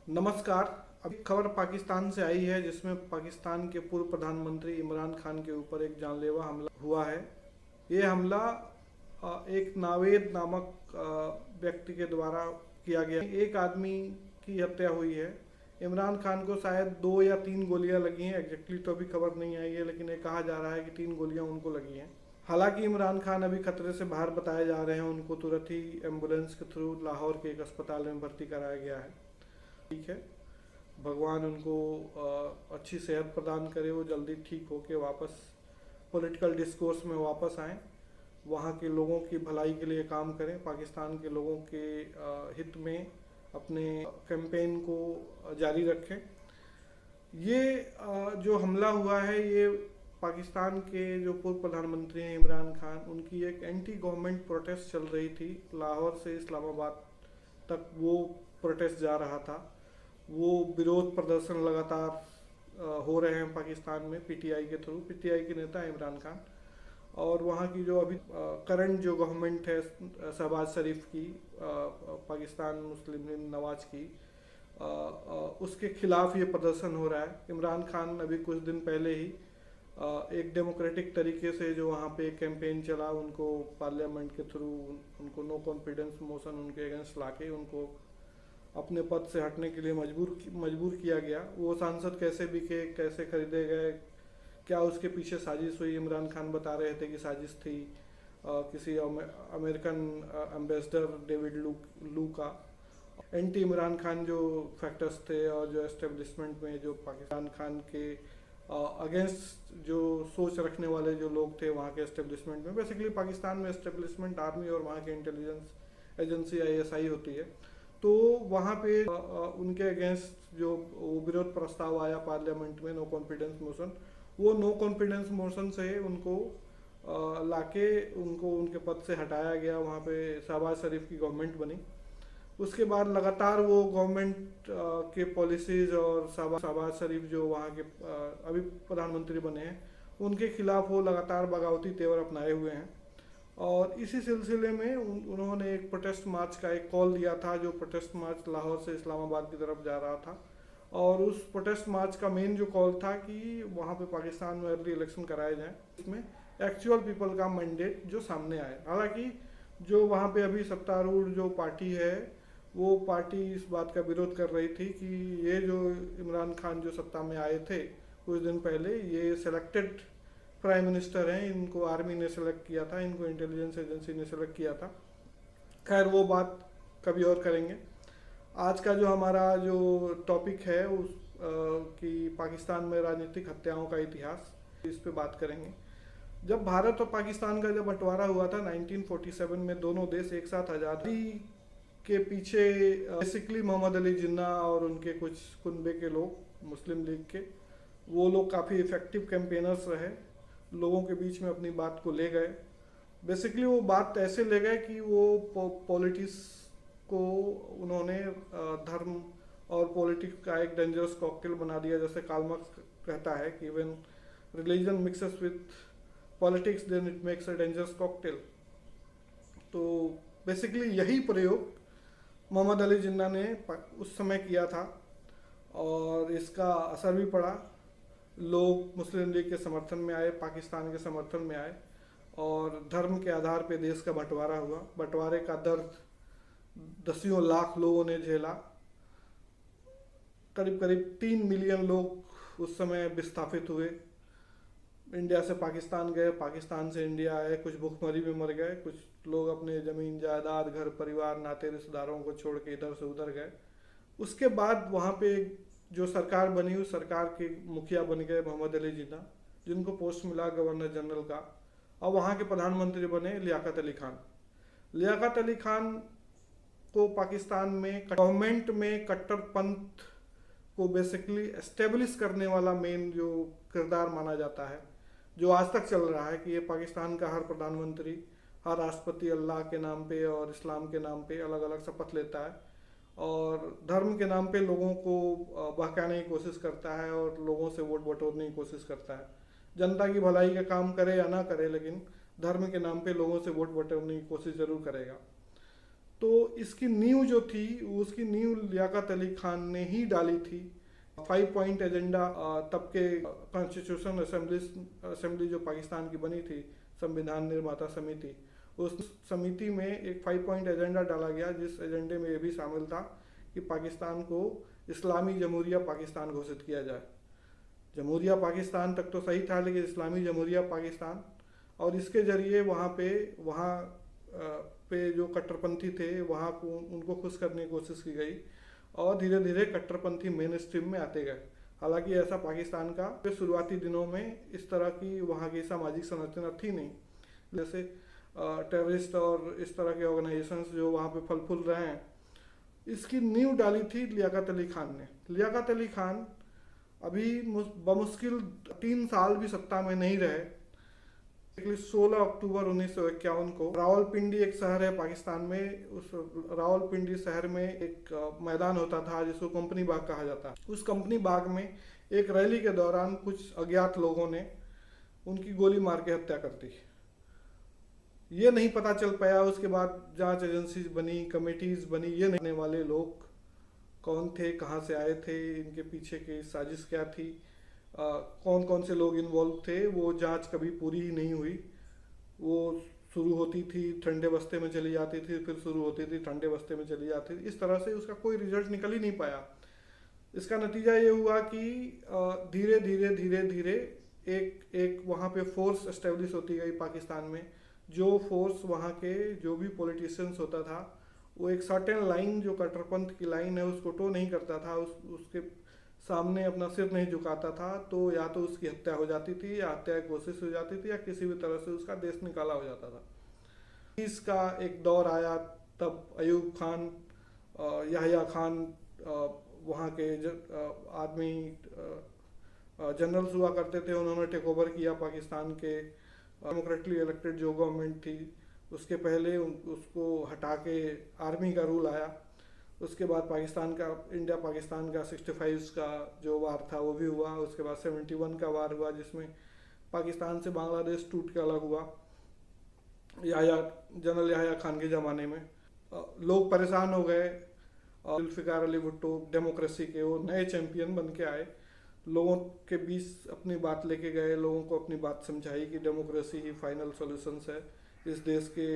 नमस्कार। अभी खबर पाकिस्तान से आई है जिसमें पाकिस्तान के पूर्व प्रधानमंत्री इमरान खान के ऊपर एक जानलेवा हमला हुआ है। ये हमला एक नावेद नामक व्यक्ति के द्वारा किया गया। एक आदमी की हत्या हुई है। इमरान खान को शायद 2 या 3 गोलियां लगी हैं। एग्जैक्टली तो अभी खबर नहीं आई है, लेकिन ये कहा जा रहा है कि 3 गोलियां उनको लगी हैं। हालांकि इमरान खान अभी खतरे से बाहर बताए जा रहे हैं। उनको तुरंत ही एम्बुलेंस के थ्रू लाहौर के एक अस्पताल में भर्ती कराया गया है। ठीक है, भगवान उनको अच्छी सेहत प्रदान करे, वो जल्दी ठीक होके वापस पॉलिटिकल डिस्कोर्स में वापस आएँ, वहाँ के लोगों की भलाई के लिए काम करें, पाकिस्तान के लोगों के हित में अपने कैंपेन को जारी रखें। ये जो हमला हुआ है, ये पाकिस्तान के जो पूर्व प्रधानमंत्री हैं इमरान खान, उनकी एक एंटी गवर्नमेंट प्रोटेस्ट चल रही थी। लाहौर से इस्लामाबाद तक वो प्रोटेस्ट जा रहा था। वो विरोध प्रदर्शन लगातार हो रहे हैं पाकिस्तान में पीटीआई के थ्रू। पीटीआई के नेता है इमरान खान, और वहाँ की जो अभी करंट जो गवर्नमेंट है शहबाज शरीफ की, पाकिस्तान मुस्लिम लीग नवाज की, उसके खिलाफ ये प्रदर्शन हो रहा है। इमरान खान अभी कुछ दिन पहले ही एक डेमोक्रेटिक तरीके से जो वहाँ पे एक कैंपेन चला, उनको पार्लियामेंट के थ्रू उनको नो कॉन्फिडेंस मोशन उनके अगेंस्ट लाके उनको अपने पद से हटने के लिए मजबूर किया गया। वो सांसद कैसे बिके, कैसे खरीदे गए, क्या उसके पीछे साजिश हुई, इमरान खान बता रहे थे कि साजिश थी किसी अमेरिकन एम्बेसडर डेविड लू का। एंटी इमरान खान जो फैक्टर्स थे और जो एस्टेब्लिशमेंट में जो पाकिस्तान खान के अगेंस्ट जो सोच रखने वाले जो लोग थे वहाँ के एस्टेब्लिशमेंट में, बेसिकली पाकिस्तान में एस्टेब्लिशमेंट आर्मी और वहाँ के इंटेलिजेंस एजेंसी आईएसआई होती है। तो वहाँ पे उनके अगेंस्ट जो विरोध प्रस्ताव आया पार्लियामेंट में, नो कॉन्फिडेंस मोशन, वो नो कॉन्फिडेंस मोशन से उनको लाके उनको उनके पद से हटाया गया। वहाँ पे शहबाज शरीफ की गवर्नमेंट बनी। उसके बाद लगातार वो गवर्नमेंट के पॉलिसीज़ और शहबाज शरीफ जो वहाँ के अभी प्रधानमंत्री बने हैं, उनके खिलाफ वो लगातार बगावती तेवर अपनाए हुए हैं। और इसी सिलसिले में उन्होंने एक प्रोटेस्ट मार्च का एक कॉल दिया था, जो प्रोटेस्ट मार्च लाहौर से इस्लामाबाद की तरफ जा रहा था। और उस प्रोटेस्ट मार्च का मेन जो कॉल था कि वहाँ पे पाकिस्तान में अर्ली इलेक्शन कराए जाएं, इसमें एक्चुअल पीपल का मैंडेट जो सामने आए। हालांकि जो वहाँ पे अभी सत्तारूढ़ जो पार्टी है, वो पार्टी इस बात का विरोध कर रही थी कि ये जो इमरान खान जो सत्ता में आए थे कुछ दिन पहले, ये सिलेक्टेड प्राइम मिनिस्टर हैं, इनको आर्मी ने सेलेक्ट किया था, इनको इंटेलिजेंस एजेंसी ने सेलेक्ट किया था। खैर वो बात कभी और करेंगे। आज का जो हमारा जो टॉपिक है उस कि पाकिस्तान में राजनीतिक हत्याओं का इतिहास, इस पे बात करेंगे। जब भारत और पाकिस्तान का जब बंटवारा हुआ था 1947 में, दोनों देश एक साथ आज़ादी के पीछे बेसिकली मोहम्मद अली जिन्ना और उनके कुछ कुनबे के लोग, मुस्लिम लीग के, वो लोग काफ़ी इफेक्टिव कैंपेनर्स रहे, लोगों के बीच में अपनी बात को ले गए। बेसिकली वो बात ऐसे ले गए कि वो पॉलिटिक्स को उन्होंने धर्म और पॉलिटिक्स का एक डेंजरस कॉकटेल बना दिया। जैसे कार्ल मार्क्स कहता है कि when religion mixes with politics then it makes a dangerous cocktail. तो बेसिकली यही प्रयोग मोहम्मद अली जिन्ना ने उस समय किया था, और इसका असर भी पड़ा। लोग मुस्लिम लीग के समर्थन में आए, पाकिस्तान के समर्थन में आए, और धर्म के आधार पे देश का बंटवारा हुआ। बंटवारे का दर्द दसियों लाख लोगों ने झेला। करीब करीब 3 मिलियन लोग उस समय विस्थापित हुए, इंडिया से पाकिस्तान गए, पाकिस्तान से इंडिया आए, कुछ भुखमरी में मर गए, कुछ लोग अपने ज़मीन जायदाद, घर परिवार, नाते रिश्तेदारों को छोड़ के इधर से उधर गए। उसके बाद वहाँ पे जो सरकार बनी, उस सरकार के मुखिया बन गए मोहम्मद अली जिन्ना, जिनको पोस्ट मिला गवर्नर जनरल का, और वहाँ के प्रधानमंत्री बने लियाकत अली खान। लियाकत अली खान को पाकिस्तान में गवर्नमेंट में कट्टरपंथ को बेसिकली एस्टेब्लिश करने वाला मेन जो किरदार माना जाता है, जो आज तक चल रहा है कि ये पाकिस्तान का हर प्रधानमंत्री, हर राष्ट्रपति अल्लाह के नाम पे और इस्लाम के नाम पे अलग अलग शपथ लेता है, और धर्म के नाम पे लोगों को बहकाने की कोशिश करता है, और लोगों से वोट बटोरने की कोशिश करता है। जनता की भलाई का काम करे या ना करे, लेकिन धर्म के नाम पे लोगों से वोट बटोरने की कोशिश जरूर करेगा। तो इसकी नींव जो थी उसकी नींव लियाकत अली खान ने ही डाली थी। 5 पॉइंट एजेंडा, तब के कॉन्स्टिट्यूशन असेंबली जो पाकिस्तान की बनी थी, संविधान निर्माता समिति, उस समिति में एक 5 पॉइंट एजेंडा डाला गया, जिस एजेंडे में ये भी शामिल था कि पाकिस्तान को इस्लामी जमहूरिया पाकिस्तान घोषित किया जाए। जमहूरिया पाकिस्तान तक तो सही था, लेकिन इस्लामी जमहूरिया पाकिस्तान, और इसके जरिए वहाँ पे जो कट्टरपंथी थे वहाँ को उनको खुश करने की कोशिश की गई, और धीरे धीरे कट्टरपंथी मेन स्ट्रीम में आते गए। हालांकि ऐसा पाकिस्तान का शुरुआती दिनों में इस तरह की वहाँ की सामाजिक संरचना थी नहीं, जैसे टेररिस्ट और इस तरह के ऑर्गेनाइजेशंस जो वहाँ पे फल फूल रहे हैं। इसकी नींव डाली थी लियाकत अली खान ने। लियाकत अली खान अभी बमुश्किल 3 साल भी सत्ता में नहीं रहे। 16 अक्टूबर 1951 को रावलपिंडी एक शहर है पाकिस्तान में, उस रावलपिंडी शहर में एक मैदान होता था जिसको कंपनी बाग कहा जाता है। उस कंपनी बाग में एक रैली के दौरान कुछ अज्ञात लोगों ने उनकी गोली मार के हत्या कर दी। ये नहीं पता चल पाया, उसके बाद जांच एजेंसीज बनी, कमेटीज बनी, ये नहीं वाले लोग कौन थे, कहाँ से आए थे, इनके पीछे की साजिश क्या थी, कौन कौन से लोग इन्वॉल्व थे, वो जांच कभी पूरी ही नहीं हुई। वो शुरू होती थी ठंडे बस्ते में चली जाती थी, फिर शुरू होती थी ठंडे बस्ते में चली जाती थी, इस तरह से उसका कोई रिजल्ट निकल ही नहीं पाया। इसका नतीजा ये हुआ कि धीरे धीरे धीरे धीरे एक वहाँ पे फोर्स एस्टेब्लिश होती गई पाकिस्तान में। जो फोर्स वहाँ के जो भी पॉलिटिशियंस होता था, वो एक सर्टेन लाइन जो कट्टरपंथ की लाइन है उसको टो नहीं करता था, उसके सामने अपना सिर नहीं झुकाता था, तो या तो उसकी हत्या हो जाती थी, या हत्या की कोशिश हो जाती थी, या किसी भी तरह से उसका देश निकाला हो जाता था। इसका एक दौर आया, तब अयूब खान, याहिया खान, वहाँ के आदमी जनरल्स हुआ करते थे, उन्होंने टेक ओवर किया पाकिस्तान के डेमोक्रेटली इलेक्टेड जो गवर्नमेंट थी। उसके पहले उसको हटा के आर्मी का रूल आया। उसके बाद पाकिस्तान का, इंडिया पाकिस्तान का 65 का जो वार था वो भी हुआ। उसके बाद 71 का वार हुआ, जिसमें पाकिस्तान से बांग्लादेश टूट के अलग हुआ। जनरल याहिया खान के ज़माने में लोग परेशान हो गए। जुल्फ़िकार अली भुट्टो डेमोक्रेसी के वो नए चैंपियन बन के आए, लोगों के बीच अपनी बात लेके गए, लोगों को अपनी बात समझाई कि डेमोक्रेसी ही फाइनल सॉल्यूशंस है इस देश के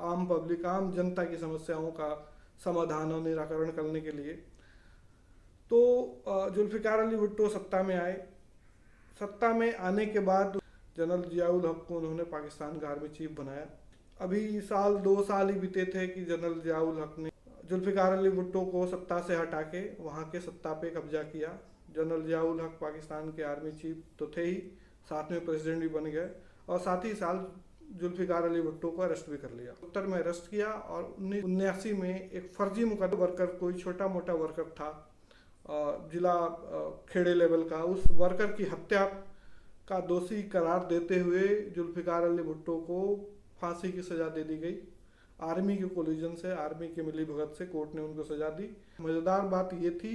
आम पब्लिक, आम जनता की समस्याओं का समाधान और निराकरण करने के लिए। तो जुल्फ़िकार अली भुट्टो सत्ता में आए। सत्ता में आने के बाद जनरल जियाउल हक को उन्होंने पाकिस्तान का आर्मी चीफ बनाया। अभी 2 साल ही बीते थे कि जनरल जियाउल हक ने जुल्फ़िकार अली भुट्टो को सत्ता से हटा के वहाँ के सत्ता पे कब्जा किया। जनरल जियाउल हक पाकिस्तान के आर्मी चीफ तो थे ही, साथ में प्रेसिडेंट भी बन गए, और साथ ही साल जुल्फ़िकार अली भुट्टो को अरेस्ट भी कर लिया। उत्तर में अरेस्ट किया, और 1979 में एक फर्जी मुकदमा वर्कर, कोई छोटा मोटा वर्कर था जिला खेड़े लेवल का, उस वर्कर की हत्या का दोषी करार देते हुए जुल्फ़िकार अली भुट्टो को फांसी की सज़ा दे दी गई। आर्मी के कोलिजन से, आर्मी के मिली भगत से कोर्ट ने उनको सज़ा दी। मज़ेदार बात ये थी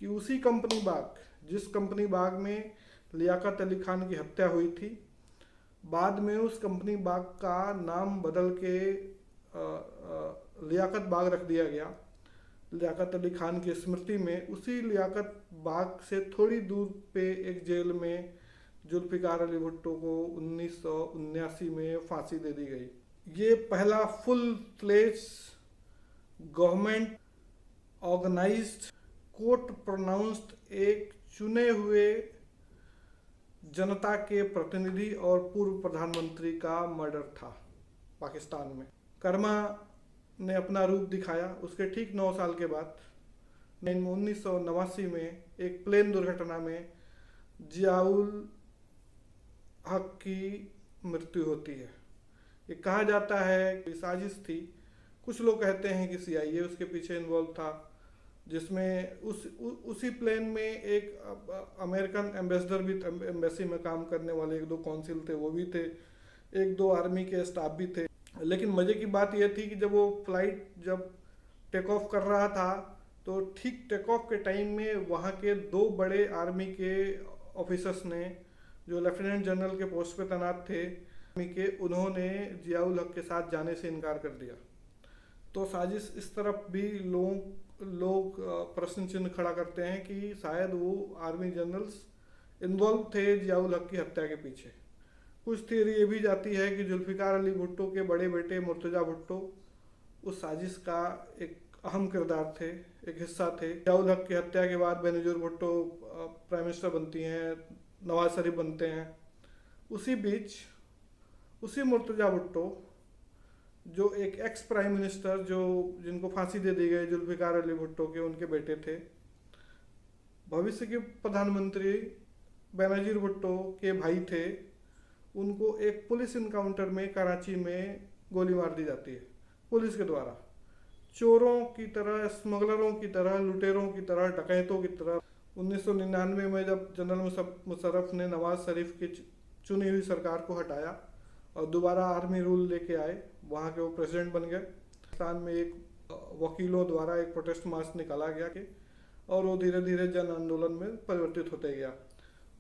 कि उसी कंपनी बाग, जिस कंपनी बाग में लियाकत अली खान की हत्या हुई थी, बाद में उस कंपनी बाग का नाम बदल के लियाकत बाग रख दिया गया, लियाकत अली खान की स्मृति में। उसी लियाकत बाग से थोड़ी दूर पे एक जेल में जुल्फ़िकार अली भुट्टो को 1979 में फांसी दे दी गई। ये पहला full fledge government organized court pronounced एक चुने हुए जनता के प्रतिनिधि और पूर्व प्रधानमंत्री का मर्डर था पाकिस्तान में। कर्मा ने अपना रूप दिखाया उसके ठीक 9 साल के बाद। 1989 में एक प्लेन दुर्घटना में जियाउल हक की मृत्यु होती है। ये कहा जाता है कि साजिश थी, कुछ लोग कहते हैं कि CIA उसके पीछे इन्वॉल्व था, जिसमें उसी प्लेन में एक अमेरिकन एम्बेसडर भी, एम्बेसी में काम करने वाले 1-2 कौंसिल थे, वो भी थे, 1-2 आर्मी के स्टाफ भी थे। लेकिन मज़े की बात यह थी कि जब वो फ्लाइट जब टेक ऑफ कर रहा था, तो ठीक टेक ऑफ के टाइम में वहाँ के 2 बड़े आर्मी के ऑफिसर्स ने, जो लेफ्टिनेंट जनरल के पोस्ट पे तैनात थे, उन्होंने जियाउल हक के साथ जाने से इनकार कर दिया। तो साजिश इस तरफ भी लोग प्रश्न चिन्ह खड़ा करते हैं कि शायद वो आर्मी जनरल्स इन्वॉल्व थे जियाउल हक की हत्या के पीछे। कुछ थियरी ये भी जाती है कि जुल्फिकार अली भुट्टो के बड़े बेटे मुर्तजा भुट्टो उस साजिश का एक अहम किरदार थे, एक हिस्सा थे। जियाउल हक की हत्या के बाद बेनजीर भुट्टो प्राइम मिनिस्टर बनती हैं, नवाज शरीफ बनते हैं। उसी बीच उसी मुर्तजा भुट्टो जो एक एक्स प्राइम मिनिस्टर जो जिनको फांसी दे दी गई जुल्फिकार अली भुट्टो के उनके बेटे थे, भविष्य के प्रधानमंत्री बेनजीर भुट्टो के भाई थे, उनको एक पुलिस इनकाउंटर में कराची में गोली मार दी जाती है पुलिस के द्वारा। चोरों की तरह, स्मगलरों की तरह, लुटेरों की तरह, डकैतों की तरह। 1999 में जब जनरल मुशर्रफ ने नवाज शरीफ की चुनी हुई सरकार को हटाया और दोबारा आर्मी रूल लेके आए, वहाँ के वो प्रेसिडेंट बन गए। पाकिस्तान में एक वकीलों द्वारा एक प्रोटेस्ट मार्च निकाला गया कि और वो धीरे धीरे जन आंदोलन में परिवर्तित होते गया।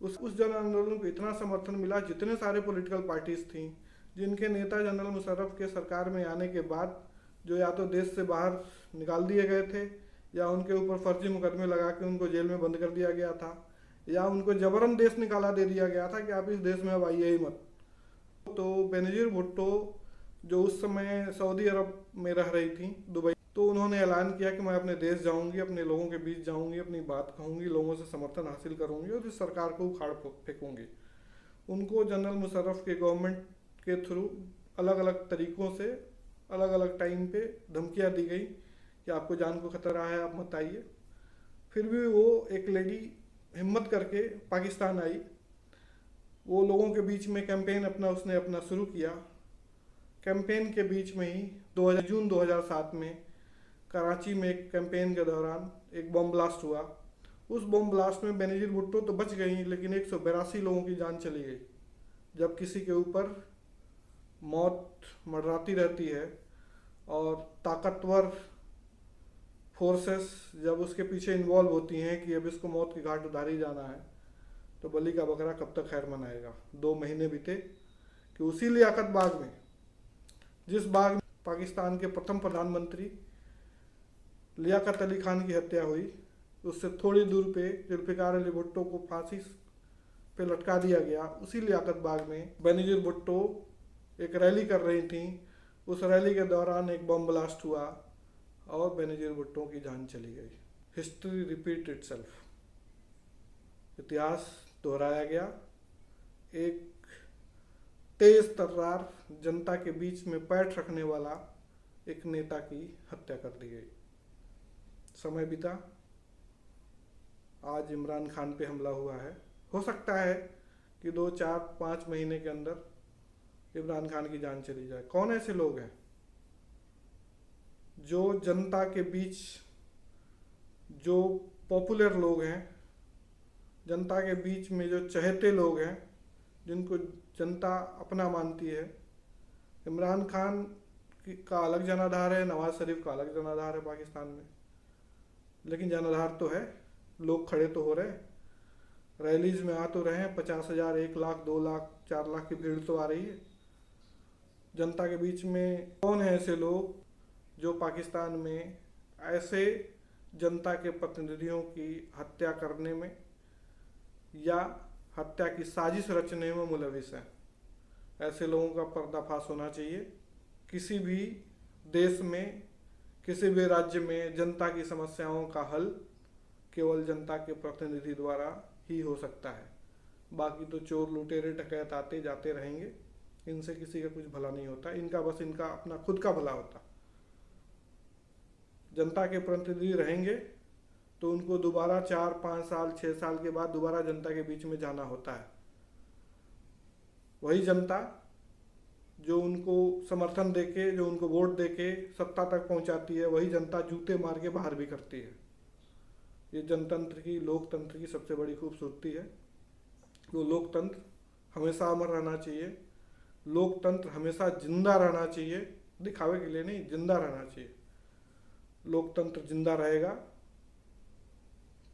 उस जन आंदोलन को इतना समर्थन मिला, जितने सारे पॉलिटिकल पार्टीज थी जिनके नेता जनरल मुशर्रफ के सरकार में आने के बाद जो या तो देश से बाहर निकाल दिए गए थे या उनके ऊपर फर्जी मुकदमे लगा के उनको जेल में बंद कर दिया गया था या उनको जबरन देश निकाला दे दिया गया था कि आप इस देश में अब आइए ही मत। तो बेनजीर भुट्टो जो उस समय सऊदी अरब में रह रही थी, दुबई, तो उन्होंने ऐलान किया कि मैं अपने देश जाऊंगी, अपने लोगों के बीच जाऊंगी, अपनी बात कहूंगी, लोगों से समर्थन हासिल करूंगी और इस सरकार को उखाड़ फेंकूंगी। उनको जनरल मुशर्रफ के गवर्नमेंट के थ्रू अलग अलग तरीक़ों से अलग अलग टाइम पे धमकियाँ दी गई कि आपको जान को खतरा है, आप मत आइए। फिर भी वो एक लेडी हिम्मत करके पाकिस्तान आई। वो लोगों के बीच में कैंपेन उसने अपना शुरू किया। कैंपेन के बीच में ही जून 2007 में कराची में एक कैंपेन के दौरान एक बम ब्लास्ट हुआ। उस बम ब्लास्ट में बेनजीर भुट्टो तो बच गई, लेकिन 182 लोगों की जान चली गई। जब किसी के ऊपर मौत मंडराती रहती है और ताकतवर फोर्सेस जब उसके पीछे इन्वॉल्व होती हैं कि अब इसको मौत की घाट उतारी जाना है, तो बलि का बकरा कब तक खैर मनाएगा। 2 महीने बीते कि उसी लियाकत बाग में, जिस बाग में पाकिस्तान के प्रथम प्रधानमंत्री लियाकत अली खान की हत्या हुई, उससे थोड़ी दूर पे जुल्फिकार अली भुट्टो को फांसी पे लटका दिया गया। उसी लियाकत बाग में बेनजीर भुट्टो एक रैली कर रही थी। उस रैली के दौरान एक बम ब्लास्ट हुआ और बेनजीर भुट्टो की जान चली गई। हिस्ट्री रिपीट इटसेल्फ, इतिहास दोहराया गया। एक तेज तर्रार जनता के बीच में पैठ रखने वाला एक नेता की हत्या कर दी गई। समय बीता, आज इमरान खान पे हमला हुआ है। हो सकता है कि 2, 4, 5 महीने के अंदर इमरान खान की जान चली जाए। कौन ऐसे लोग हैं जो जनता के बीच, जो पॉपुलर लोग हैं, जनता के बीच में जो चहेते लोग हैं, जिनको जनता अपना मानती है। इमरान खान का अलग जनाधार है, नवाज शरीफ का अलग जनाधार है पाकिस्तान में, लेकिन जनाधार तो है। लोग खड़े तो हो रहे, रैलीज में आ तो रहे हैं। 50,000, 1 लाख, 2 लाख, 4 लाख की भीड़ तो आ रही है जनता के बीच में। कौन है ऐसे लोग जो पाकिस्तान में ऐसे जनता के प्रतिनिधियों की हत्या करने में या हत्या की साजिश रचने में मुलविस है? ऐसे लोगों का पर्दाफाश होना चाहिए। किसी भी देश में, किसी भी राज्य में जनता की समस्याओं का हल केवल जनता के प्रतिनिधि द्वारा ही हो सकता है। बाकी तो चोर, लुटेरे, डकैत आते जाते रहेंगे, इनसे किसी का कुछ भला नहीं होता। इनका बस इनका अपना खुद का भला होता। जनता के प्रतिनिधि रहेंगे तो उनको दोबारा 4, 5 साल, 6 साल के बाद दोबारा जनता के बीच में जाना होता है। वही जनता जो उनको समर्थन देके, जो उनको वोट देके सत्ता तक पहुंचाती है, वही जनता जूते मार के बाहर भी करती है। ये जनतंत्र की, लोकतंत्र की सबसे बड़ी खूबसूरती है। वो लोकतंत्र हमेशा अमर रहना चाहिए। लोकतंत्र हमेशा जिंदा रहना चाहिए, दिखावे के लिए नहीं, जिंदा रहना चाहिए। लोकतंत्र जिंदा रहेगा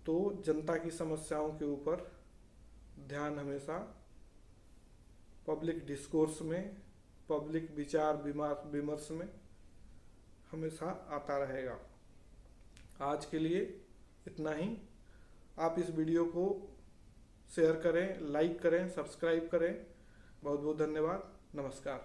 तो जनता की समस्याओं के ऊपर ध्यान हमेशा पब्लिक डिस्कोर्स में, पब्लिक विचार विमर्श में हमेशा आता रहेगा। आज के लिए इतना ही। आप इस वीडियो को शेयर करें, लाइक करें, सब्सक्राइब करें। बहुत बहुत धन्यवाद। नमस्कार।